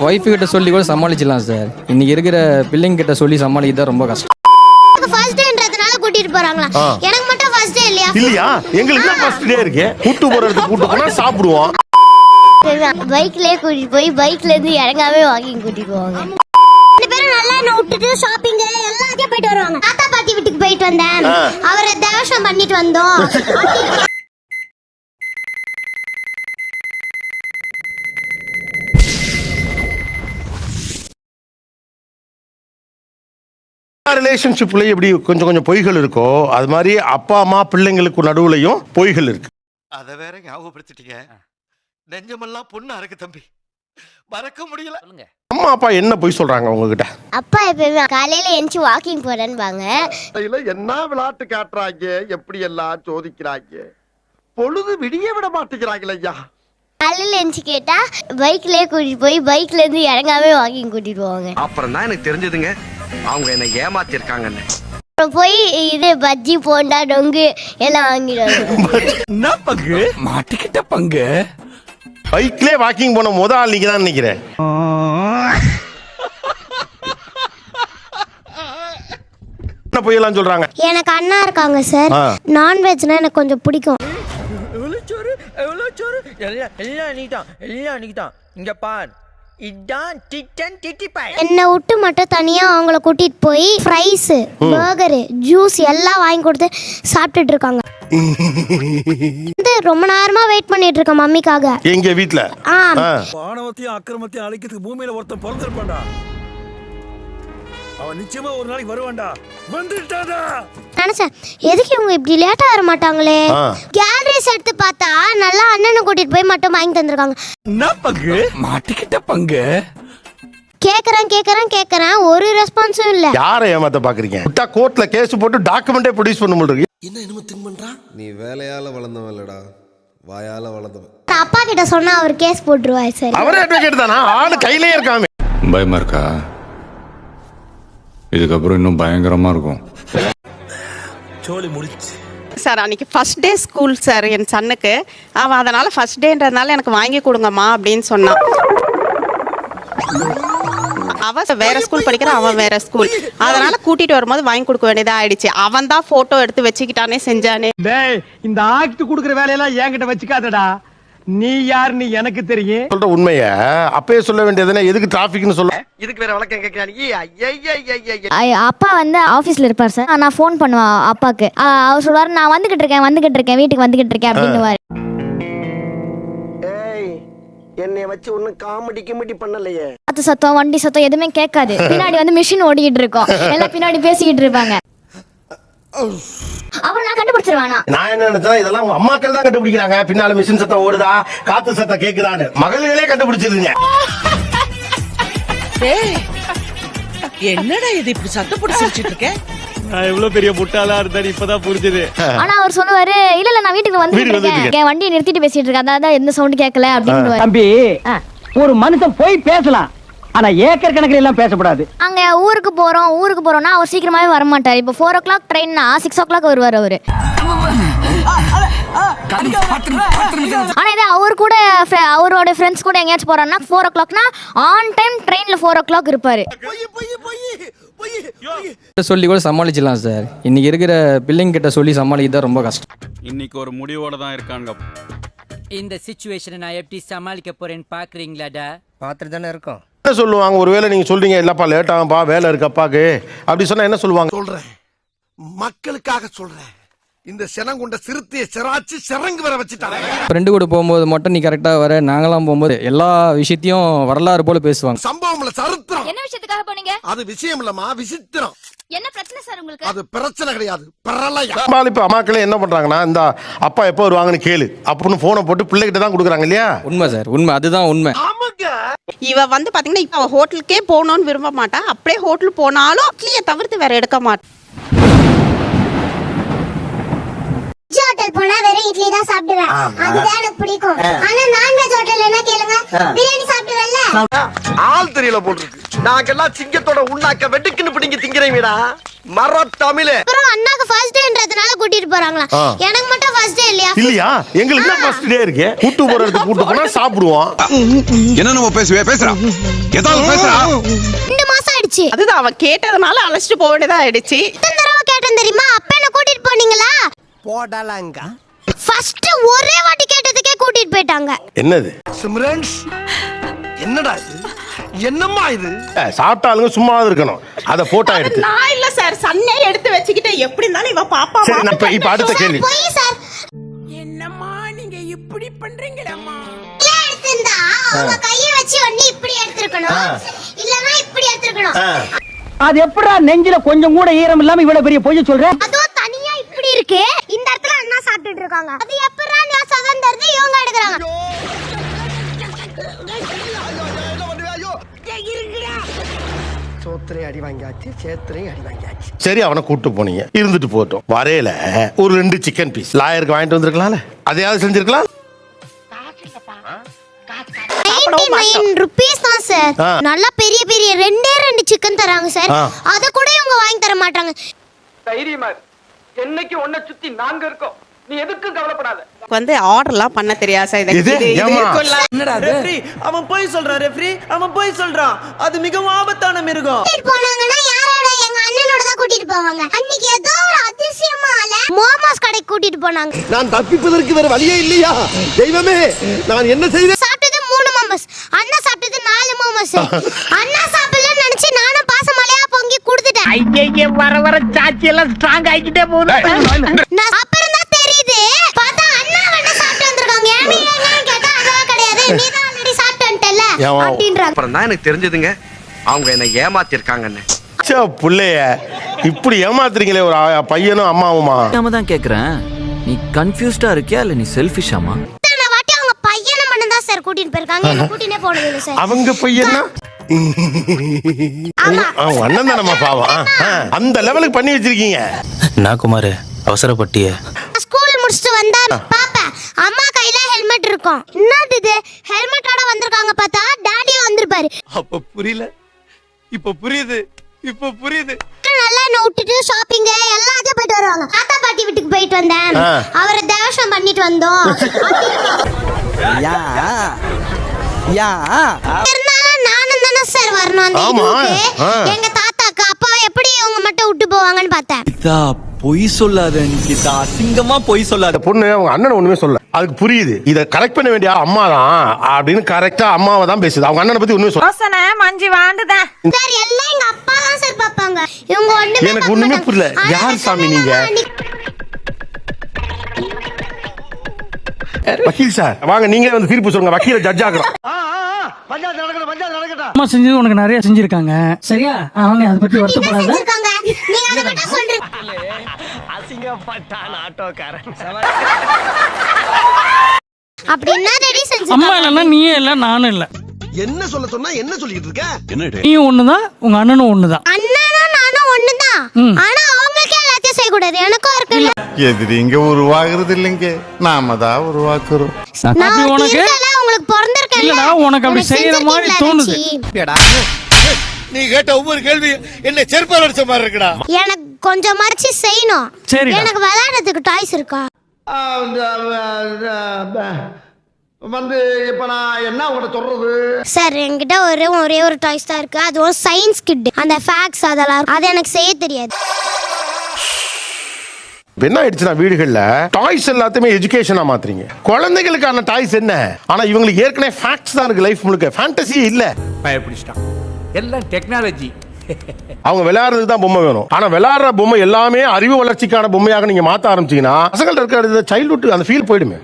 Wife கிட்ட சொல்லி கூட சமாளிச்சிடலாம் சார். இன்னைக்கு இருக்கிற பிள்ளைங்க கிட்ட சொல்லி சமாளிக்கிறது ரொம்ப கஷ்டம். ஃபர்ஸ்ட் டேன்றதுனால கூட்டிட்டு போறாங்களா? எனக்கு மட்டும் ஃபர்ஸ்ட் டே இல்லையா? இல்லையா, எங்களுக்கு தான் ஃபர்ஸ்ட் டே இருக்கு. கூட்டு போறதுக்கு கூட்டு போனா சாப்பிடுவோம். பைக்லயே கூட்டிட்டு போய் பைக்ல இருந்து இறங்காவே வாக்கிங் கூட்டிட்டு போவாங்க. ரெண்டு பேரும் நல்லா என்ன விட்டுட்டு ஷாப்பிங் எல்லாத்தையும் போயிட்டு வருவாங்க. தாத்தா பாட்டி வீட்டுக்கு போயிட்டு வந்தேன், அவரை தேவசம் பண்ணிட்டு வந்தோம். ரிலேஷன்ஷிப்ல எப்படி கொஞ்சம் கொஞ்சம் பொய்கள் இருக்கோ அது மாதிரி அப்பா அம்மா பிள்ளைங்களுக்கு நடுவுலையும் பொய்கள் இருக்கு. அத வேற ஞாபகப்படுத்திட்டீங்க. நெஞ்சமெல்லாம் பொண்ணா இருக்கு தம்பி, மறக்க முடியல. அம்மா அப்பா என்ன பொய் சொல்றாங்க உங்ககிட்ட? அப்பா எப்பவுமே காலையில எந்திச்சு வாக்கிங் போறேன்பாங்க. என்ன விளையாட்டு காட்டுறாங்க, எப்படி எல்லாம் சோதிக்கிறாங்க. பொழுது விடிய விட மாட்டேங்கிறாங்களே ஐயா. காலையில எந்திச்சு கேட்டா பைக்லயே கூட்டிட்டு போய் பைக்ல இருந்து இறங்காவே வாக்கிங் கூட்டிட்டு போவாங்க. அப்புறம் தான் எனக்கு தெரிஞ்சதுங்க அவங்க என்ன ஏமாத்திருக்காங்கன்னு. போய் இது பஜ்ஜி போண்டா டொங்கு எல்லாம் வாங்கிடுவாங்க. பங்கு மாட்டிக்கிட்ட பங்கு. பைக்லயே வாக்கிங் போன முத ஆள் நீங்க தான் நினைக்கிறேன். என்ன பொய்யெல்லாம் சொல்றாங்க? எனக்கு அண்ணா இருக்காங்க சார். நான்வெஜ்னா எனக்கு கொஞ்சம் பிடிக்கும். என்னை விட்டு மட்டும் தனியா அவங்கள கூட்டிட்டு போய் ஃப்ரைஸ் பர்கரு ஜூஸ் எல்லாம் வாங்கி கொடுத்து சாப்பிட்டுட்டு இருக்காங்க. ரொம்ப நேரமா வெயிட் பண்ணிட்டு இருக்கேன் மம்மிக்காக. எங்க வீட்ல ஆணவத்தையும் அக்கிரமத்தையும் அழிக்கிறதுக்கு பூமியில ஒருத்தன் பிறந்திருப்பான்டா. அவன் நிச்சயமா ஒரு நாளைக்கு வருவான்டா. வந்துட்டாடா. நினைச்சேன் எதுக்கு இவங்க இப்படி லேட்டா வர மாட்டாங்களே. கேலரிஸ் எடுத்து பார்த்தா நல்லா அண்ணனை கூட்டிட்டு போய் மட்டும் வாங்கி தந்திருக்காங்க. என்ன பங்கு மாட்டிக்கிட்ட பங்கு. கேக்குறேன் ஒரு ரெஸ்பான்ஸும் இல்ல. யாரை ஏமாத்த பாக்குறீங்க? விட்டா கோர்ட்ல கேஸ் போட்டு டாக்குமெண்டே ப்ரொடியூஸ் பண்ண முடியும். என்ன என்னமோ திங்க் பண்றான்? நீ வேலையால வளர்ந்தவன் இல்லடா, வாயால வளர்ந்தவன். அப்பா கிட்ட சொன்னா அவர் கேஸ் போட்டுருவாரு சார். அவரே அட்வொகேட் தானா? ஆளு கையிலே இருக்காமே. பயமா இருக்கா? இதுக்கப்புறம் இன்னும் பயங்கரமா இருக்கும். சோலி முடிச்சு சார். அன்னைக்கு ஃபர்ஸ்ட் டே ஸ்கூல் சார் என் சன்னுக்கு. அவன் அதனால ஃபர்ஸ்ட் டேன்றதுனால எனக்கு வாங்கி கொடுங்கம்மா அப்படின்னு சொன்னான். அவன் வேற ஸ்கூல் படிக்கிறான், அவன் வேற ஸ்கூல். அதனால கூட்டிட்டு வரும்போது வாங்கி கொடுக்க வேண்டியதா ஆயிடுச்சு. அவன் தான் போட்டோ எடுத்து வச்சுக்கிட்டானே செஞ்சானே. இந்த ஆக்ட் குடுக்குற வேலையெல்லாம் என்கிட்ட வச்சுக்காதடா. நீ யாருன்னு எனக்கு தெரியும். சொல்ற உண்மைய அப்பவே சொல்ல வேண்டியதுன்னா எதுக்கு டிராபிக்னு சொல்ல? இதுக்கு வேற வழக்கம் கேக்குறானே. அப்பா வந்து ஆபீஸ்ல இருப்பார் சார். நான் ஃபோன் பண்ணுவேன் அப்பாக்கு. அவர் சொல்வாரு நான் வந்துகிட்டு இருக்கேன் வீட்டுக்கு வந்துகிட்டு இருக்கேன் அப்படின்னுவாரு. ஏய், என்னைய வச்சு ஒண்ணும் காமெடி பண்ணலையே. காத்து சத்தம் வண்டி சத்தம் எதுவுமே கேட்காது. பின்னாடி வந்து மிஷின் ஓடிக்கிட்டு இருக்கோம், எல்லாம் பின்னாடி பேசிக்கிட்டு இருப்பாங்க. அப்புறம் நான் கண்டுபிடிச்சிருவானா? நான் என்ன நினைச்சேன், இதெல்லாம் உங்க அம்மாக்கள் தான் கண்டுபிடிக்கிறாங்க. பின்னால மிஷின் சத்தம் ஓடுதா, காத்து சத்தம் கேக்குதான்னு மகளே கண்டுபிடிச்சிருங்க. என்னடா இது இப்படி சத்தம் போட்டு சிரிச்சிட்டு இருக்க? நான் எவ்வளவு பெரிய முட்டாளா இருந்தா இப்பதான் புரிஞ்சுது. ஆனா அவர் சொல்லுவாரு இல்ல நான் வீட்டுக்கு வந்துட்டு இருக்கேன், வண்டியை நிறுத்திட்டு பேசிட்டு இருக்கேன், அதான் எந்த சவுண்ட் கேட்கல அப்படின்னு. தம்பி, ஒரு மனுஷன் போய் பேசலாம், ஆனா ஏக்கர் கணக்கில் எல்லாம் பேசக்கூடாது. அங்க ஊருக்கு போறோம்னா அவர் சீக்கிரமாவே வர மாட்டாரு. இப்போ 4 o'clock ட்ரெயின்னா 6 o'clock வருவாரு அவரு. ஆனா இதே அவர் கூட அவரோட ஃப்ரெண்ட்ஸ் கூட எங்கேயாச்சும் போறாருன்னா 4 o'clockனா ஆன் டைம் ட்ரெயின்ல 4 o'clock இருப்பாரு. சொல்லி கூட சமாளிச்சிடலாம் சார். இன்னைக்கு இருக்கிற பிள்ளைங்க கிட்ட சொல்லி சமாளிக்கிறது ரொம்ப கஷ்டம். இன்னைக்கு ஒரு முடிவோட தான் இருக்காங்க. இந்த சிச்சுவேஷனை நான் எப்படி சமாளிக்க போறேன்னு பாக்குறீங்களாடா? பாத்துட்டு தானே இருக்கோம். என்ன சொல்லுவாங்க? ஒருவேளை நீங்க சொல்றீங்க இல்லப்பா லேட் ஆகும்பா வேலை இருக்கு அப்பாக்கு அப்படி சொன்னா என்ன சொல்லுவாங்க? சொல்றேன், மக்களுக்காக சொல்றேன். இந்த சினங்குண்ட சிறுத்தையை சிராச்சு சிறங்கு வர வச்சுட்டாங்க. ஃப்ரெண்டு கூட போகும்போது மட்டும் நீ கரெக்டா வர, நாங்களாம் போகும்போது எல்லா விஷயத்தையும் வரலாறு போல பேசுவாங்க. சம்பவம்ல சரித்திரம். என்ன விஷயத்துக்காக போனீங்க? அது விஷயம் இல்லமா, விசித்திரம். என்ன பிரச்சனை சார் உங்களுக்கு? அது பிரச்சனை கிடையாது, பிரளயம். இப்ப அம்மாக்களே என்ன பண்றாங்கன்னா, இந்த அப்பா எப்போ வருவாங்கன்னு கேளு அப்படின்னு போனை போட்டு பிள்ளைகிட்ட தான் கொடுக்குறாங்க இல்லையா? உண்மை சார், உண்மை, அதுதான் உண்மை. இவ வந்து பாத்தீங்கன்னா இப்ப அவ ஹோட்டலுக்கே போகணும்னு விரும்ப மாட்டா. அப்படியே ஹோட்டல் போனாலும் இட்லியை தவிர்த்து வேற எடுக்க மாட்டா. ஹோட்டல் போனா வெறும் இட்லி தான் சாப்பிடுவேன், அதுதான் எனக்கு பிடிக்கும். ஆனா நான்வெஜ் ஹோட்டல் என்ன கேளுங்க, பிரியாணி சாப்பிடுவேன்ல. ஆள் தெரியல போட்டுருக்கு. நாங்கெல்லாம் சிங்கத்தோட உண்ணாக்க வெட்டுக்குன்னு பிடிங்க திங்கிறீங்கடா மர தமிழே. அப்புறம் அண்ணாக்கு ஃபர்ஸ்ட் டேன்றதுனால கூட்டிட்டு போறாங்களா? எனக்கு மட்டும் ஃபர்ஸ்ட் டே இல்லையா? இல்லையா? எங்களுக்கு தான் ஃபர்ஸ்ட் டே இருக்கு. கூட்டு போற இடத்துக்கு கூட்டு போனா சாப்பிடுவோம். என்ன நம்ம பேசுறா ஏதாவது பேசுறா 2 மாசம் ஆயிடுச்சு. அதுதான் அவன் கேட்டதுனால அழைச்சிட்டு போக வேண்டியதா ஆயிடுச்சு. எத்தனை தடவை கேட்டேன் தெரியுமா? அப்ப என்ன கூட்டிட்டு போனீங்களா? போடலாங்க. ஃபர்ஸ்ட் ஒரே வாட்டி கேட்டதுக்கே கூட்டிட்டு போயிட்டாங்க. என்னது? சிம்ரன்ஸ் என்னடா இது? என்னம்மா இது? சாப்பிட்டாலுங்க சும்மா இருக்கணும். அத போட்டோ எடுத்து. நான் இல்ல சார், சன்னே எடுத்து வச்சுக்கிட்டு எப்படி இருந்தாலும் இவ பாப்பா. சரி, நான் இப்ப அடுத்த கேள்வி. போய் சார். என்னம்மா நீங்க இப்படி பண்றீங்களேம்மா? எடுத்துந்தா அவங்க கையை வச்சு ஒண்ணு இப்படி எடுத்துக்கணும். இல்லனா இப்படி எடுத்துக்கணும். அது எப்படா நெஞ்சில கொஞ்சம் கூட ஈரம் இல்லாம இவ்வளவு பெரிய பொய்ய சொல்ற? அதோ தனியா இப்படி இருக்கு. இந்த இடத்துல அண்ணா சாப்பிட்டுட்டு இருக்காங்க. அது எப்பறா நான் சதந்தறது இவங்க எடுக்கறாங்க. சோத்திரை அடி வாங்கியாச்சு, சேத்திரை அடி வாங்கியாச்சு. சரி, அவனை கூட்டு போனீங்க, இருந்துட்டு போட்டோம். வரையில ஒரு 2 சிக்கன் பீஸ் லாயருக்கு வாங்கிட்டு வந்திருக்கலாம்ல, அதையாவது செஞ்சிருக்கலாம். 99 rupees தான் சார். நல்லா பெரிய பெரிய 2 சிக்கன் தராங்க சார். அத கூட இவங்க வாங்கி தர மாட்டாங்க. தைரியமா என்னைக்கு ஒன்ன சுத்தி நாங்க இருக்கோம், நீ எதுக்கும் கவலைப்படாத. வந்து ஆர்டர்லாம் பண்ண தெரியாது சார். இது ஏமா? என்னடா ரெஃப்ரி அவன் போய் சொல்றான், ரெஃப்ரி அவன் போய் சொல்றான். அது மிகவும் ஆபத்தான மிருகம். கூட்டிட்டு போனாங்கன்னா யாரோட? எங்க அண்ணனோட தான் கூட்டிட்டு போவாங்க. அன்னைக்கு ஏதோ ஒரு அதிசயமால மோமோஸ் கடைக்கு கூட்டிட்டு போனாங்க. நான் தப்பிப்பதற்கு வேற வழியே இல்லையா? தெய்வமே, நான் என்ன செய்தேன்? சாப்பிட்டது 3 மோமோஸ், அண்ணா சாப்பிட்டது 4 மோமோஸ். அண்ணா சாப்பிடலன்னு நினைச்சு நானும் பாசமலையா பொங்கி கொடுத்துட்டேன். ஐயே வர வர சாச்சி எல்லாம் ஸ்ட்ராங் ஆகிட்டே போகுது. நான் அப்புறம் தான் தெரியுது, பார்த்தா அண்ணா வேணா சாப்பிட்டு வந்திருக்காங்க. ஏன் என்னன்னு கேட்டா அதெல்லாம் கிடையாது, நீ தான் ஆல்ரெடி சாப்பிட்டேன்ட்டல அப்படின்றாங்க. அப்புறம் தான் எனக்கு தெரிஞ்சதுங்க, அவங்க என்ன ஏமாத்திருக்காங்கன்னு. புள்ளைய இப்படி ஏமாத்துறீங்களே ஒரு பையனும் அம்மாவுமா? நாம தான் கேக்குறேன், நீ கன்ஃபியூஸ்டா இருக்கியா இல்ல நீ செல்ஃபிஷாமா? இத்தனை வாட்டி அவங்க பையனை மட்டும் தான் சார் கூட்டிட்டு போயிருக்காங்க, என்ன கூட்டினே போனது இல்ல சார். அவங்க பையனா? அவங்க அண்ணன் தானம்மா பாவம். அந்த லெவலுக்கு பண்ணி வச்சிருக்கீங்க. நான் குமார் அவசரப்பட்டிய ஸ்கூல் முடிச்சிட்டு வந்தா பாப்பா அம்மா கையில ஹெல்மெட் இருக்கும். என்னது இது ஹெல்மெட்டோட வந்திருக்காங்க, பார்த்தா டாடியா வந்திருப்பாரு. அப்ப புரியல, இப்ப புரியுது, இப்ப புரியுது. நல்லா என்ன விட்டுட்டு ஷாப்பிங் எல்லாத்தையும் போயிட்டு வருவாங்க. தாத்தா பாட்டி வீட்டுக்கு போயிட்டு வந்தேன், அவரை தேவசம் பண்ணிட்டு வந்தோம். இருந்தாலும் நானும் தானே சார் வரணும் அந்த இதுக்கு. எங்க தாத்தாக்கு அப்பா எப்படி இவங்க மட்டும் விட்டு போவாங்கன்னு பார்த்தேன். பொய் சொல்லாத நிக்கிதா, அசிங்கமா பொய் சொல்லாத. பொண்ணு அவங்க அண்ணன் ஒண்ணுமே சொல்ல, அதுக்கு புரியுது. இத கரெக்ட் பண்ண வேண்டிய அம்மா தான் அப்படின்னு கரெக்டா அம்மாவை தான் பேசுது. அவங்க அண்ணனை பத்தி ஒண்ணுமே சொல்ல. மஞ்சி வாண்டுதான் சார் எல்லாம் எங்க அப்பா தான் சார் பாப்பாங்க. இவங்க ஒண்ணுமே எனக்கு ஒண்ணுமே புரியல. யார் சாமி நீங்க? வக்கீல் சார் வாங்க, நீங்க வந்து தீர்ப்பு சொல்லுங்க. வக்கீல ஜட்ஜ் ஆக்குறோம். பஞ்சாயத்து நடக்கட்டும், பஞ்சாயத்து நடக்கட்டும். அம்மா செஞ்சது உனக்கு நிறைய செஞ்சிருக்காங்க, சரியா? அவங்க அதை பத்தி வருத்தப்படாத. இருக்காங்க, நீங்க அதை மட்டும் சொல்றீங்க. அசிங்கப்பட்டான் ஆட்டோக்காரன். அப்படின்னா ரெடி செஞ்சு. அம்மா இல்லைன்னா நீயே இல்ல, நானும் இல்ல. என்ன சொல்ல சொன்னா என்ன சொல்லிட்டு இருக்க? நீயும் ஒண்ணுதான், உங்க அண்ணனும் ஒண்ணுதான். அண்ணனும் நானும் ஒண்ணுதான். ஆனா அவங்களுக்கே எல்லாத்தையும் செய்யக்கூடாது, எனக்கும் இருக்குல்ல. எதிரிங்க உருவாகிறது இல்லைங்க, நாம தான் உருவாக்குறோம். நான் உனக்கு இருக்கல, உங்களுக்கு பிறந்திருக்கேன். இல்லடா, உனக்கு அப்படி செய்யற மாதிரி தோணுது. நீ கேட்ட ஒவ்வொரு கேள்வி என்ன செருப்பால் அடிச்ச மாதிரி இருக்குடா. எனக்கு கொஞ்சம் மறைச்சு செய்யணும். சரிடா. எனக்கு விளையாடுறதுக்கு டாய்ஸ் இருக்கா? வந்து இப்ப நான் என்ன உங்கள்ட்ட சொல்றது? சார் என்கிட்ட ஒரே ஒரு டாய்ஸ் தான் இருக்கு. அதுவும் சயின்ஸ் கிட், அந்த ஃபேக்ட்ஸ் அதெல்லாம் இருக்கு. அது எனக்கு செய்ய தெரியாது. என்ன ஆயிடுச்சுன்னா வீடுகள்ல டாய்ஸ் எல்லாத்தையுமே எஜுகேஷனா மாத்துறீங்க. குழந்தைகளுக்கான டாய்ஸ் என்ன, ஆனா இவங்களுக்கு ஏற்கனவே ஃபேக்ட்ஸ் தான் இருக்கு. லைஃப் முழுக்க ஃபேண்டசி இல்ல. பயப்பிடிச்சிட்டான், எல்லாம் டெக்னாலஜி. அவங்க விளையாடுறதுக்கு தான் பொம்மை வேணும். ஆனா விளையாடுற பொம்மை எல்லாமே அறிவு வளர்ச்சிக்கான பொம்மையாக நீங்க மாத்த ஆரம்பிச்சீங்கன்னா பசங்கள்ட்ட இருக்கிற சைல்ட்ஹுட் அந்த ஃபீல் போயிடுமே.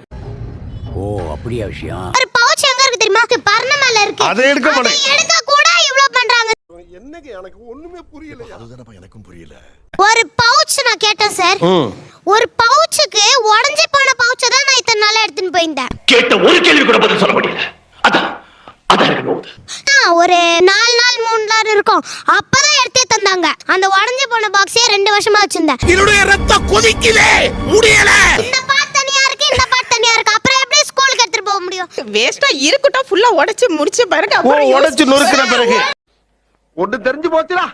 ஓ அப்படியா விஷயம்? ஒரு பவுச் எங்க இருக்கு தெரியுமா? பர்ணமல இருக்கு. அதை எடுக்க மாட்டேன். எடுக்க கூட இவ்ளோ பண்றாங்க. என்னங்க எனக்கு ஒண்ணுமே புரியல. அதுதானப்பா எனக்கும் புரியல. ஒரு பவுச் நான் கேட்டேன் சார். ஒரு பவுச்சுக்கு உடைஞ்சு போன பவுச்சை தான் நான் இத்தனை நாளா எடுத்துன்னு போயிருந்தேன். கேட்ட ஒரு கேள்வி கூட பதில் சொல்ல முடியல. அதான் ஒரு 4 நாள் 3 நாள் இருக்கும். அப்பதான் எடுத்தே தந்தாங்க. அந்த உடைஞ்சு போன பாக்ஸே 2 வருஷமா வச்சிருந்தேன். என்னுடைய ரத்தம் கொதிக்குதே, முடியல. இந்த பாட் தனியா இருக்கு, இந்த பாட் தனியா இருக்கு. அப்புறம் எப்படி ஸ்கூலுக்கு எடுத்துட்டு போக முடியும்? வேஸ்டா இருக்கட்டும், ஃபுல்லா உடைச்சு முடிச்ச பிறகு அப்புறம் உடைச்சு நொறுக்குற பிறகு ஒண்ணு தெரிஞ்சு போச்சுடா.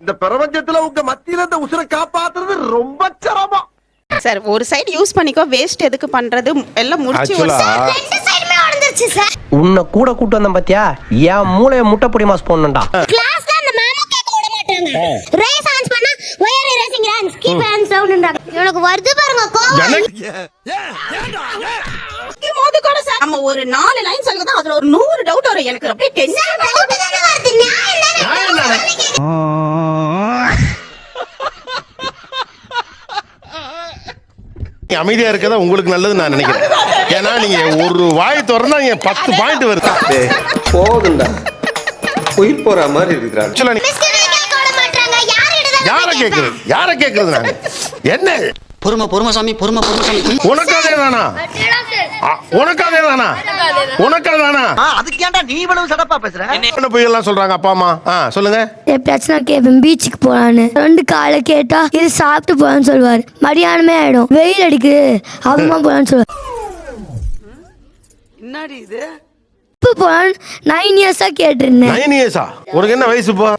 இந்த பிரபஞ்சத்துல உங்க மத்தியில இந்த உசுரை காப்பாத்துறது ரொம்ப சிரமம். சார் ஒரு சைடு யூஸ் பண்ணிக்கோ, வேஸ்ட் எதுக்கு பண்றது, எல்லாம் முடிச்சு ஒரு ஆக்சுவலா ரெண்டு சைடுமே உடைஞ்சிருச்சு சார். உன்னை கூட கூட்டு வந்தேன் பாத்தியா, என் மூளைய முட்டை பொடி மாஸ் போடணும்டா. கிளாஸ்ல அந்த மேம் கேட்க விட மாட்டாங்க. ரேஸ் ஆன்ஸ் பண்ணா why are raising hands keep hands டவுன்ன்றாங்க. எனக்கு வருது பாருங்க கோவம். மோதி கூட சார் நம்ம ஒரு 4 லைன் சொல்லுதா அதுல ஒரு 100 டவுட் வரும் எனக்கு. அப்படியே டென்ஷன் டவுட் தான வருது. நியாயம் தானே. அமைதியா இருக்கதா உங்களுக்கு நல்லது நான் நினைக்கிறேன். ஏன்னா நீங்க ஒரு வாய் திறந்தா நீங்க 10 பாயிண்ட் வருது. போதுண்டா, உயிர் போற மாதிரி இருக்கிறான். ஆக்சுவலா மிஸ்டர் கேட்க விட மாட்டாங்க. யார கேக்குறது நாங்க என்ன பொறுமை சாமி, பொறுமை சாமி. உனக்காக தானா அதுக்கு ஏன்டா நீ இவ்வளவு சடப்பா பேசுற? என்ன போய் எல்லாம் சொல்றாங்க அப்பா அம்மா? சொல்லுங்க. எப்பயாச்சும் நான் கேட்பேன் பீச்சுக்கு போலான்னு. 2 காலை கேட்டா இது சாப்பிட்டு போலான்னு சொல்லுவாரு. மதியானமே ஆயிடும், வெயில் அடிக்குது அப்புறமா போலான்னு சொல்லுவாரு. என்னடி இது? இப்போ போலான்னு 9 இயர்ஸா கேட்டிருந்தேன். 9 இயர்ஸா? உனக்கு என்ன வயசு இப்போ?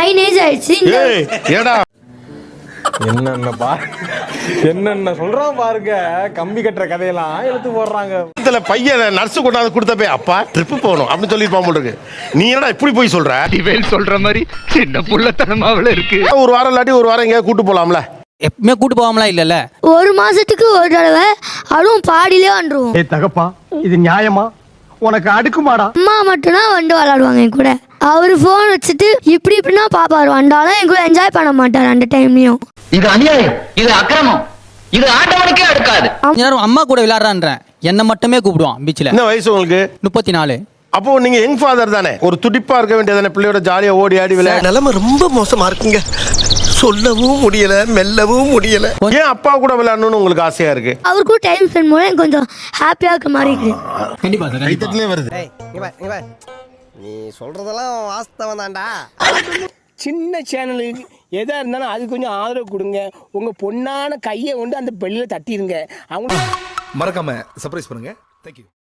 9 ஏஜ் ஆயிடுச்சு. ஏய் ஏடா என்னென்ன சொல்றான் பாருங்க, கம்பி கட்டுற கதையெல்லாம் எடுத்து போடுறாங்க. இதுல பையன் நர்ஸ் கொண்டாந்து கொடுத்த போய் அப்பா ட்ரிப் போகணும் அப்படின்னு சொல்லிருப்பான் போல இருக்கு. நீ என்னடா இப்படி போய் சொல்ற? சொல்ற மாதிரி சின்ன புள்ளத்தனமாவில இருக்கு. ஒரு வாரம் இல்லாட்டி ஒரு வாரம் எங்கேயாவது கூட்டு போலாம்ல? எப்பவுமே கூட்டு போகாமலாம் இல்லல்ல. ஒரு மாசத்துக்கு ஒரு தடவை அதுவும் பாடியிலே வந்துருவோம். ஏய் தகப்பா, இது நியாயமா? உனக்கு அடுக்குமாடா? அம்மா மட்டும்தான் வந்து விளையாடுவாங்க என் கூட. அவரு போன் வச்சுட்டு இப்படின்னா பாப்பாரு. வந்தாலும் என் கூட என்ஜாய் பண்ண மாட்டாரு அந்த டைம்லயும். இது அநியாயம், இது அக்கிரமம், இது ஆட்டவனுக்கே அடுக்காது. அம்மா கூட விளையாடுறான்றேன், என்ன மட்டுமே கூப்பிடுவான் பீச்சில். என்ன வயசு உங்களுக்கு? 34. அப்போ நீங்க யங் ஃபாதர் தானே, ஒரு துடிப்பா இருக்க வேண்டியதானே, பிள்ளையோட ஜாலியா ஓடி ஆடி விளையாட. நிலைமை ரொம்ப மோசமா இருக்குங்க, சொல்லவும் முடியல மெல்லவும் முடியல. ஏன் அப்பா கூட விளையாடணும்னு உங்களுக்கு ஆசையா இருக்கு? அவர் கூட டைம் ஸ்பெண்ட் பண்ண எனக்கு கொஞ்சம் ஹாப்பியா இருக்க மாதிரி இருக்கு. கண்டிப்பா சார், கைத்தட்டிலே வருது. நீ சொல்றதெல்லாம் வாஸ்தவம் தான்டா. சின்ன சேனலுக்கு எதா இருந்தாலும் அது கொஞ்சம் ஆதரவு கொடுங்க. உங்க பொண்ணான கையை கொண்டு அந்த பெல்லில தட்டிடுங்க. அவங்க மறக்காம சர்ப்ரைஸ் பண்ணுங்க. தேங்க்யூ.